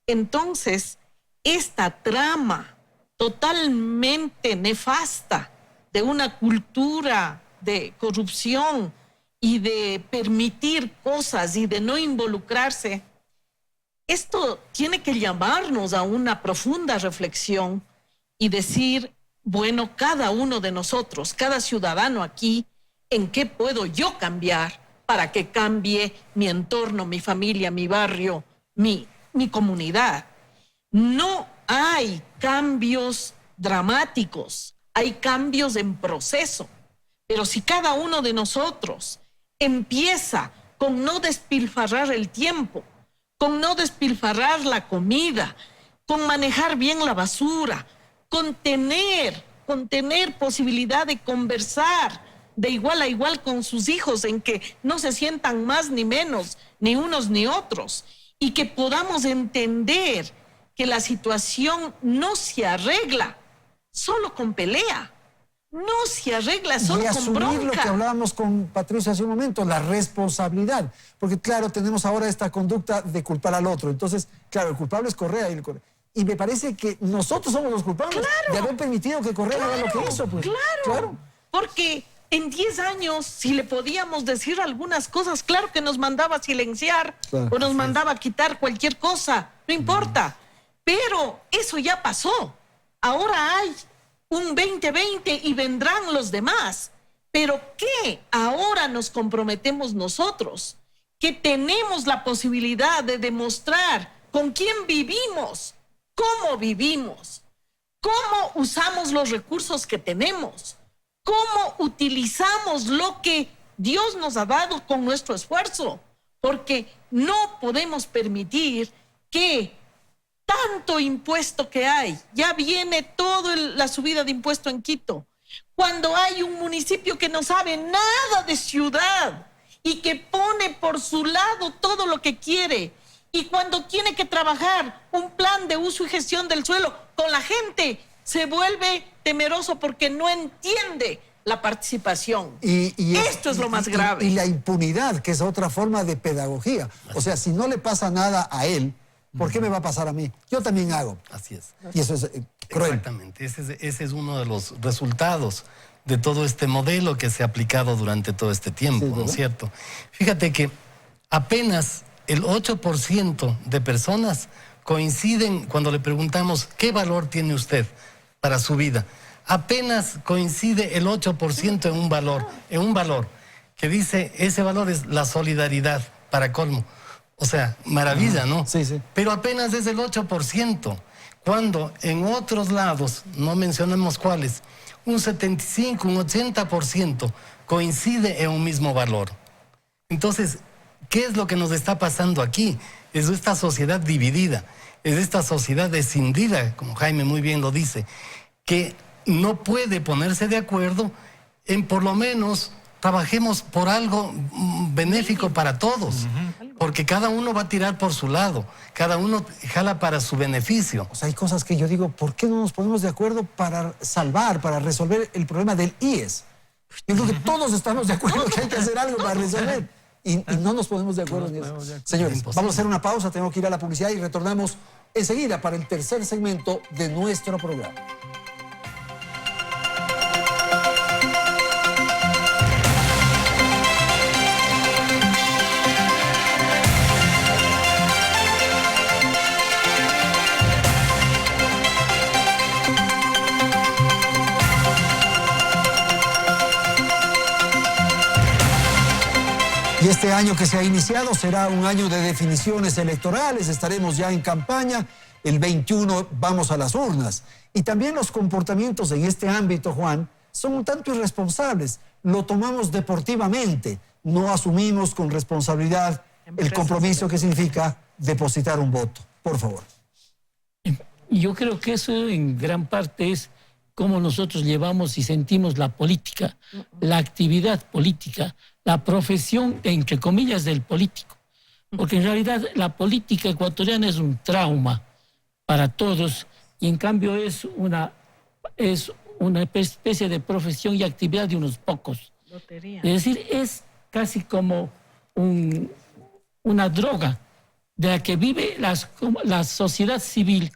Entonces, esta trama totalmente nefasta de una cultura de corrupción y de permitir cosas y de no involucrarse, esto tiene que llamarnos a una profunda reflexión y decir, bueno, cada uno de nosotros, cada ciudadano aquí, ¿en qué puedo yo cambiar para que cambie mi entorno, mi familia, mi barrio, mi comunidad? No hay cambios dramáticos, hay cambios en proceso. Pero si cada uno de nosotros empieza con no despilfarrar el tiempo, con no despilfarrar la comida, con manejar bien la basura, con tener posibilidad de conversar de igual a igual con sus hijos, en que no se sientan más ni menos, ni unos ni otros, y que podamos entender que la situación no se arregla solo con pelea, no se arregla solo y con asumir bronca. lo que hablábamos con Patricia hace un momento, la responsabilidad. Porque claro, tenemos ahora esta conducta de culpar al otro. Entonces, claro, el culpable es Correa. Y me parece que nosotros somos los culpables de haber permitido que Correa haga lo que hizo. Pues. Claro, porque en 10 años, si le podíamos decir algunas cosas, claro que nos mandaba a silenciar o nos mandaba a quitar cualquier cosa, no importa. Pero eso ya pasó. Ahora hay un 2020 y vendrán los demás. ¿Pero qué? Ahora nos comprometemos nosotros, que tenemos la posibilidad de demostrar con quién vivimos, cómo vivimos, cómo usamos los recursos que tenemos, cómo utilizamos lo que Dios nos ha dado con nuestro esfuerzo, porque no podemos permitir que tanto impuesto que hay, ya viene toda la subida de impuesto en Quito, cuando hay un municipio que no sabe nada de ciudad y que pone por su lado todo lo que quiere, y cuando tiene que trabajar un plan de uso y gestión del suelo con la gente, se vuelve temeroso porque no entiende la participación. Esto es lo más grave. Y la impunidad, que es otra forma de pedagogía. O sea, si no le pasa nada a él, ¿por qué me va a pasar a mí? Yo también hago. Así es. Y eso es cruel. Exactamente. Ese es uno de los resultados de todo este modelo que se ha aplicado durante todo este tiempo, ¿no es cierto? Fíjate que apenas el 8% de personas coinciden cuando le preguntamos ¿qué valor tiene usted para su vida? Apenas coincide el 8% en un valor que dice, ese valor es la solidaridad, para colmo. O sea, maravilla, ¿no? Sí, sí. Pero apenas es el 8%, cuando en otros lados, no mencionemos cuáles, un 75, un 80% coincide en un mismo valor. Entonces, ¿qué es lo que nos está pasando aquí? Es esta sociedad dividida, es esta sociedad escindida, como Jaime muy bien lo dice, que no puede ponerse de acuerdo en por lo menos trabajemos por algo benéfico para todos, porque cada uno va a tirar por su lado, cada uno jala para su beneficio. O sea, hay cosas que yo digo, ¿por qué no nos ponemos de acuerdo para salvar, para resolver el problema del IES? Yo creo que todos estamos de acuerdo que hay que hacer algo para resolver. Y no nos ponemos de acuerdo en eso. Señores, vamos a hacer una pausa, tengo que ir a la publicidad y retornamos enseguida para el tercer segmento de nuestro programa. Y este año que se ha iniciado será un año de definiciones electorales, estaremos ya en campaña, el 21 vamos a las urnas. Y también los comportamientos en este ámbito, Juan, son un tanto irresponsables. Lo tomamos deportivamente, no asumimos con responsabilidad el compromiso que significa depositar un voto. Por favor. Yo creo que eso en gran parte es cómo nosotros llevamos y sentimos la política, la actividad política, la profesión, entre comillas, del político. Porque en realidad la política ecuatoriana es un trauma para todos y en cambio es una especie de profesión y actividad de unos pocos. Lotería. Es decir, es casi como una droga de la que vive la sociedad civil,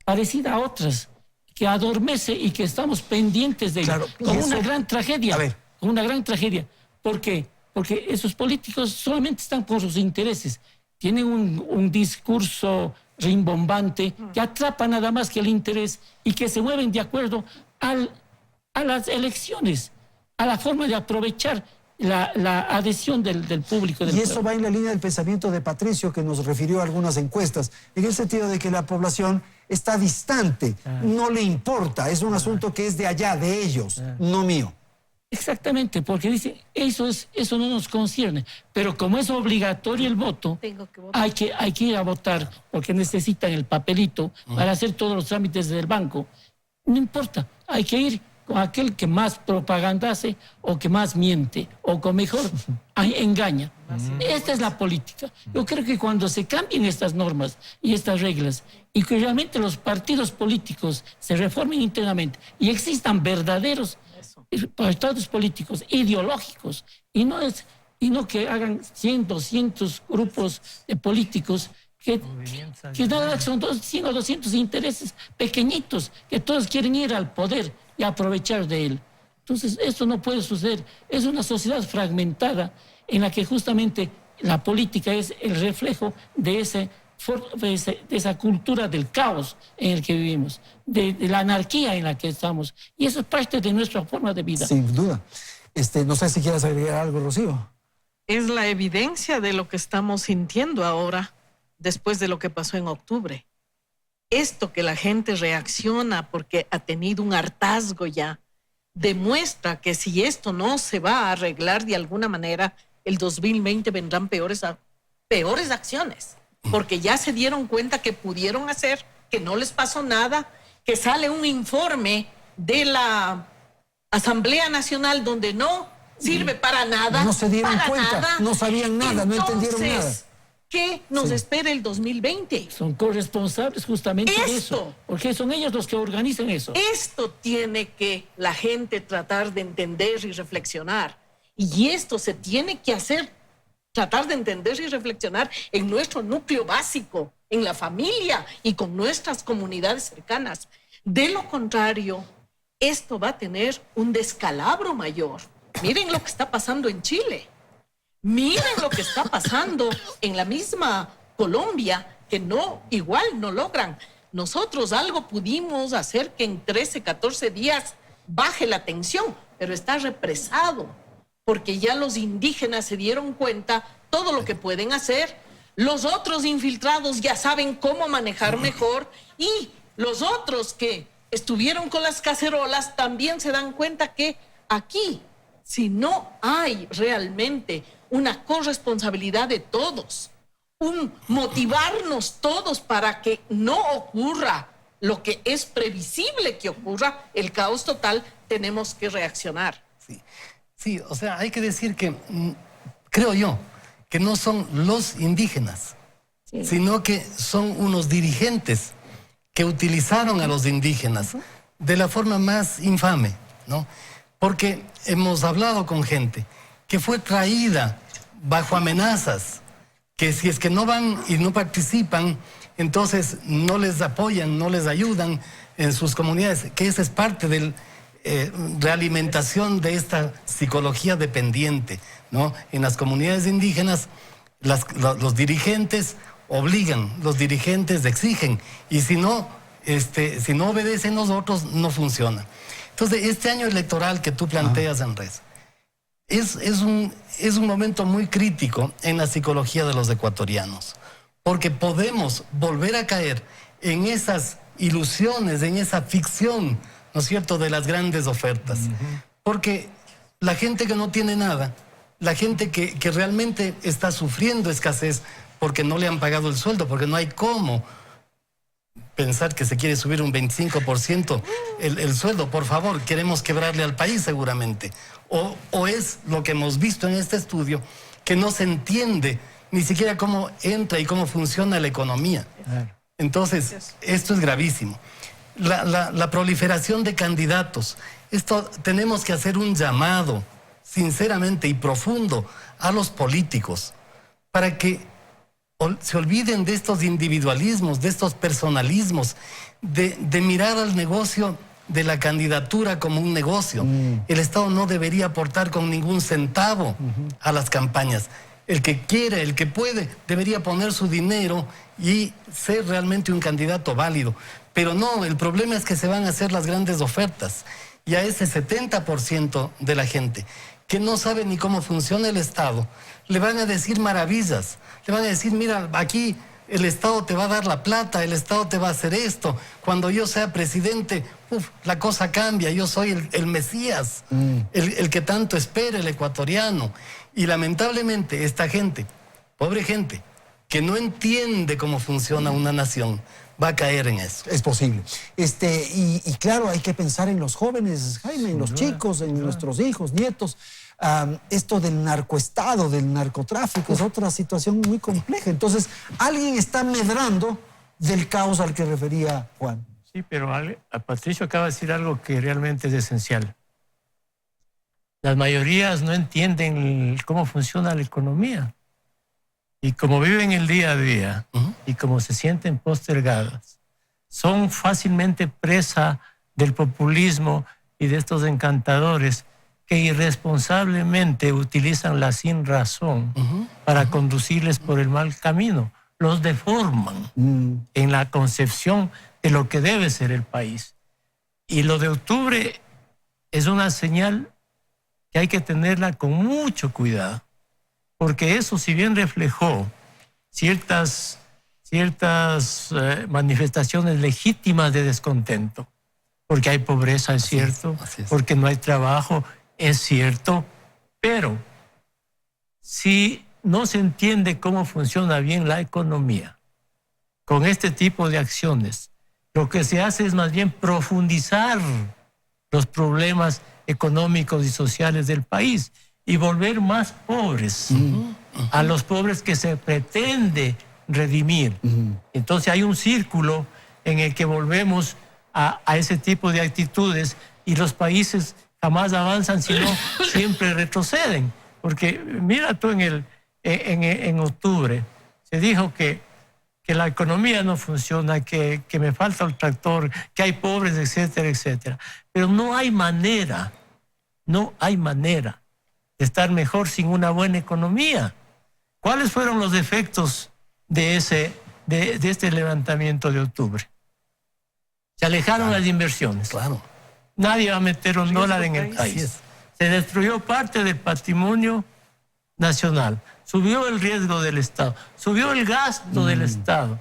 parecida a otras, que adormece y que estamos pendientes de ella, con una gran tragedia. Con una gran tragedia. ¿Por qué? Porque esos políticos solamente están por sus intereses. Tienen un discurso rimbombante que atrapa nada más que el interés y que se mueven de acuerdo a las elecciones, a la forma de aprovechar la adhesión del público. Y eso va en la línea del pensamiento de Patricio, que nos refirió a algunas encuestas, en el sentido de que la población está distante, no le importa, es un asunto que es de allá, de ellos, no mío. Exactamente, porque dice, eso no nos concierne, pero como es obligatorio el voto, hay que ir a votar porque necesitan el papelito para hacer todos los trámites del banco. No importa, hay que ir con aquel que más propaganda hace o que más miente o que mejor engaña. Esta es la política. Yo creo que cuando se cambien estas normas y estas reglas y que realmente los partidos políticos se reformen internamente y existan verdaderos para estados políticos, ideológicos, y no que hagan 100, 200 grupos de políticos que nada, son 100 o 200 intereses pequeñitos que todos quieren ir al poder y aprovechar de él. Entonces, esto no puede suceder. Es una sociedad fragmentada en la que justamente la política es el reflejo de esa cultura del caos en el que vivimos, de la anarquía en la que estamos. Y eso es parte de nuestra forma de vida. Sin duda. No sé si quieres agregar algo, Rocío. Es la evidencia de lo que estamos sintiendo ahora, después de lo que pasó en octubre. Esto que la gente reacciona porque ha tenido un hartazgo ya, demuestra que si esto no se va a arreglar de alguna manera, el 2020 vendrán peores acciones, porque ya se dieron cuenta que pudieron hacer, que no les pasó nada, que sale un informe de la Asamblea Nacional donde no sirve para nada. No se dieron cuenta, nada. No sabían nada, Entonces, no entendieron nada. ¿Qué nos espera el 2020? Son corresponsables justamente de eso, porque son ellos los que organizan eso. Esto tiene que la gente tratar de entender y reflexionar. Y esto se tiene que hacer, tratar de entender y reflexionar en nuestro núcleo básico, en la familia y con nuestras comunidades cercanas. De lo contrario, esto va a tener un descalabro mayor. Miren lo que está pasando en Chile. Miren lo que está pasando en la misma Colombia, que igual no logran. Nosotros algo pudimos hacer que en 13, 14 días baje la tensión, pero está represado, porque ya los indígenas se dieron cuenta todo lo que pueden hacer. Los otros infiltrados ya saben cómo manejar mejor, y los otros que estuvieron con las cacerolas también se dan cuenta que aquí, si no hay realmente una corresponsabilidad de todos, un motivarnos todos para que no ocurra lo que es previsible que ocurra, el caos total, tenemos que reaccionar. Sí, o sea, hay que decir que, creo yo, que no son los indígenas, sino que son unos dirigentes que utilizaron a los indígenas de la forma más infame, ¿no? Porque hemos hablado con gente que fue traída bajo amenazas, que si es que no van y no participan, entonces no les apoyan, no les ayudan en sus comunidades, que esa es parte de realimentación de esta psicología dependiente, ¿no? En las comunidades indígenas, los dirigentes obligan, los dirigentes exigen, y si no obedecen los otros, no funciona. Entonces, este año electoral que tú planteas, Andrés, es un momento muy crítico en la psicología de los ecuatorianos, porque podemos volver a caer en esas ilusiones, en esa ficción, ¿no es cierto?, de las grandes ofertas. Porque la gente que no tiene nada, la gente que realmente está sufriendo escasez porque no le han pagado el sueldo, porque no hay cómo pensar que se quiere subir un 25% el sueldo. Por favor, queremos quebrarle al país seguramente. O es lo que hemos visto en este estudio, que no se entiende ni siquiera cómo entra y cómo funciona la economía. Entonces, esto es gravísimo. La proliferación de candidatos. Esto tenemos que hacer un llamado, sinceramente y profundo, a los políticos, para que se olviden de estos individualismos, de estos personalismos, de mirar al negocio de la candidatura como un negocio. El Estado no debería aportar con ningún centavo a las campañas. El que quiere, el que puede, debería poner su dinero y ser realmente un candidato válido. Pero no, el problema es que se van a hacer las grandes ofertas. Y a ese 70% de la gente que no sabe ni cómo funciona el Estado, le van a decir maravillas. Le van a decir, mira, aquí el Estado te va a dar la plata, el Estado te va a hacer esto. Cuando yo sea presidente, la cosa cambia. Yo soy el Mesías, el que tanto espera el ecuatoriano. Y lamentablemente esta gente, pobre gente, que no entiende cómo funciona una nación, va a caer en eso. Es posible. Y claro, hay que pensar en los jóvenes, Jaime, en los chicos, en nuestros hijos, nietos. Esto del narcoestado, del narcotráfico, es otra situación muy compleja. Entonces, alguien está medrando del caos al que refería Juan. Sí, pero Patricio acaba de decir algo que realmente es esencial. las mayorías no entienden cómo funciona la economía. Y como viven el día a día y como se sienten postergadas, son fácilmente presa del populismo y de estos encantadores que irresponsablemente utilizan la sinrazón para conducirles por el mal camino. Los deforman en la concepción de lo que debe ser el país. Y lo de octubre es una señal que hay que tenerla con mucho cuidado, porque eso, si bien reflejó ciertas manifestaciones legítimas de descontento, porque hay pobreza, es cierto, porque no hay trabajo, es cierto, pero si no se entiende cómo funciona bien la economía, con este tipo de acciones, lo que se hace es más bien profundizar los problemas económicos y sociales del país y volver más pobres a los pobres que se pretende redimir. Entonces hay un círculo en el que volvemos a ese tipo de actitudes y los países jamás avanzan, sino siempre retroceden. Porque mira tú, en octubre se dijo que la economía no funciona, que me falta el tractor, que hay pobres, etcétera, etcétera. Pero no hay manera de estar mejor sin una buena economía. ¿Cuáles fueron los efectos de este levantamiento de octubre? Se alejaron las inversiones. Claro. Nadie va a meter un dólar en el país. Se destruyó parte del patrimonio nacional. Subió el riesgo del Estado. Subió el gasto del Estado.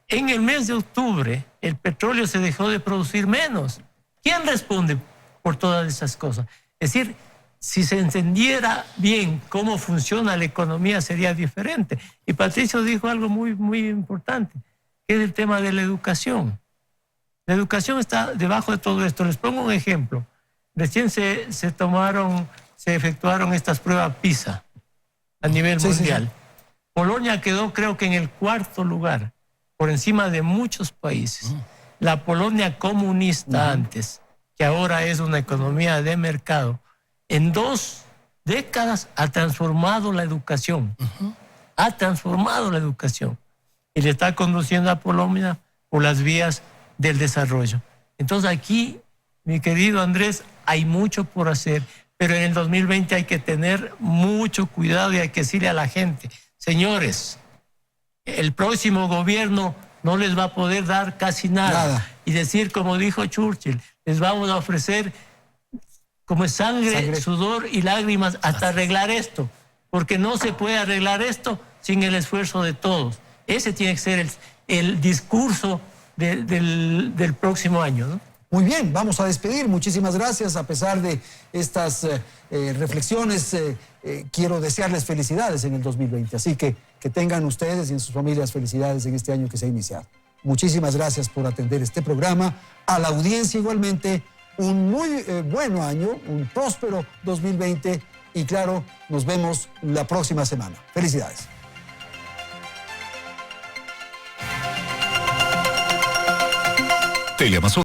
En el mes de octubre, el petróleo se dejó de producir menos. ¿Quién responde por todas esas cosas? Es decir, si se entendiera bien cómo funciona la economía, sería diferente. Y Patricio dijo algo muy, muy importante, que es el tema de la educación. La educación está debajo de todo esto. Les pongo un ejemplo. Recién se efectuaron estas pruebas PISA a nivel mundial. Polonia quedó, creo que en el 4º lugar, por encima de muchos países. La Polonia comunista antes, que ahora es una economía de mercado, en 2 décadas ha transformado la educación. Ha transformado la educación. Y le está conduciendo a Polonia por las vías del desarrollo. Entonces aquí, mi querido Andrés, hay mucho por hacer, pero en el 2020 hay que tener mucho cuidado y hay que decirle a la gente, señores, el próximo gobierno no les va a poder dar casi nada. Y decir, como dijo Churchill, les vamos a ofrecer como sangre, sudor y lágrimas hasta arreglar esto, porque no se puede arreglar esto sin el esfuerzo de todos. Ese tiene que ser el discurso del próximo año, ¿no? Muy bien, vamos a despedir. Muchísimas gracias. A pesar de estas reflexiones, quiero desearles felicidades en el 2020. Así que tengan ustedes y en sus familias felicidades en este año que se ha iniciado. Muchísimas gracias por atender este programa. A la audiencia igualmente, un muy buen año, un próspero 2020 y claro, nos vemos la próxima semana. Felicidades. Teleamazonas.